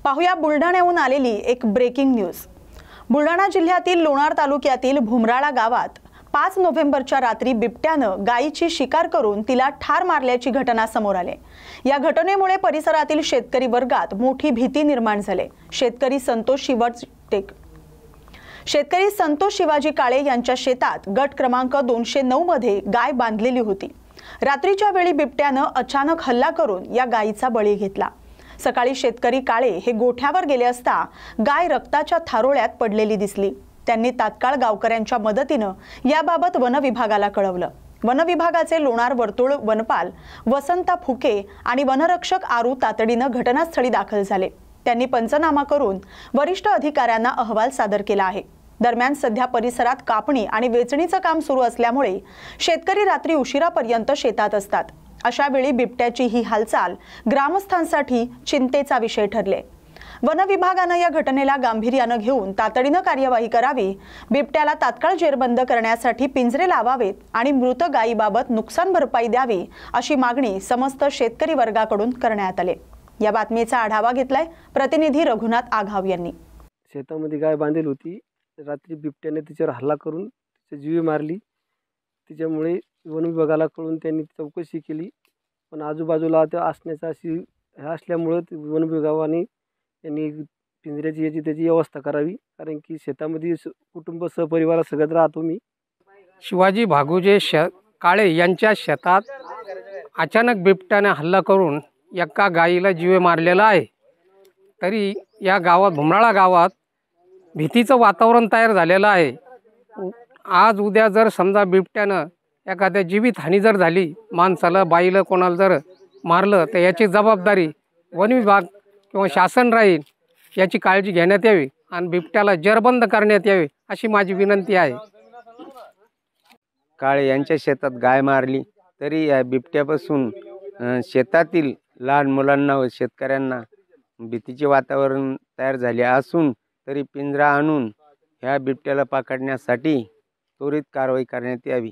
पाहुया बुलढाण्याहून आलेली एक ब्रेकिंग न्यूज। बुलढाणा जिल्ह्यातील लोणार तालुक्यातील भुमराळा गावात 5 नोव्हेंबरच्या रात्री बिबट्यानं गायीची शिकार करून तिला ठार मारल्याची घटना समोर आली। या घटनेमुळे परिसरातील शेतकरी वर्गात मोठी भीती निर्माण झाली। शेतकरी संतोष शिवाजी काळे यांच्या शेतात गट क्रमांक 209 मध्ये गाय बांधलेली होती। रात्रीच्या वेळी बिबट्यानं अचानक हल्ला करून या गायीचा बळी घेतला। सकाळी शेतकरी काळे हे गोठ्यावर गेले असता गाय रक्ताच्या थारोळ्यात पडलेली दिसली। त्यांनी तात्काळ गावकऱ्यांच्या मदतीने याबाबत वन विभागाला कळवलं। वन विभागाचे लोणार वर्तुळ वनपाल वसंता फुके आणि वनरक्षक आरू तातडीने घटनास्थळी दाखल झाले। त्यांनी पंचनामा करून वरिष्ठ अधिकाऱ्यांना अहवाल सादर केला आहे। दरम्यान सध्या परिसरात कापणी आणि वेचणीचं काम सुरू असल्यामुळे शेतकरी रात्री उशिरापर्यंत शेतात असतात। अशा वेळी बिबट्याची ही हालचाल ग्रामस्थांसाठी चिंतेचा विषय ठरले। वन विभागाने या घटनेला गांभीर्याने घेऊन तातडीने कार्यवाही करावी। बिबट्याला तात्काळ जेरबंद करण्यासाठी पिंजरे लावावेत आणि मृत गायीबाबत नुकसान भरपाई द्यावी अशी मागणी समस्त शेतकरी वर्गाकडून करण्यात आली। या बातमीचा आढावा घेतलाय प्रतिनिधी रघुनाथ आघाव यांनी। शेतामध्ये गाय बांधली होती। रात्री बिबट्याने तिच्यावर हल्ला करून तिची जीव मारली। तिच्यामुळे वन विभागाला कळून त्यांनी चौकशी केली, पण आजूबाजूला ते असण्याचा अशी असल्यामुळे वन विभागाने त्यांनी पिंजऱ्याची त्याची व्यवस्था करावी, कारण की शेतामध्ये कुटुंब सहपरिवार सगळं राहतो मी। शिवाजी भागुजे काळे यांच्या शेतात अचानक बिबट्याने हल्ला करून एका गायीला जीव मारलेला आहे। तरी या गावात भुमराळा गावात भीतीचं वातावरण तयार झालेलं आहे। आज उद्या जर समजा बिबट्यानं एखाद्या जीवितहानी जर झाली, माणसाला बाईला कोणाला जर मारलं, तर याची जबाबदारी वन विभाग किंवा शासन राहील, याची काळजी घेण्यात यावी आणि बिबट्याला जेरबंद करण्यात यावे अशी माझी विनंती आहे। काळे यांच्या शेतात गाय मारली, तरी या बिबट्यापासून शेतातील लहान मुलांना व शेतकऱ्यांना भीतीचे वातावरण तयार झाले असून तरी पिंजरा आणून ह्या बिबट्याला पकडण्यासाठी त्वरित कारवाई करण्यात यावी।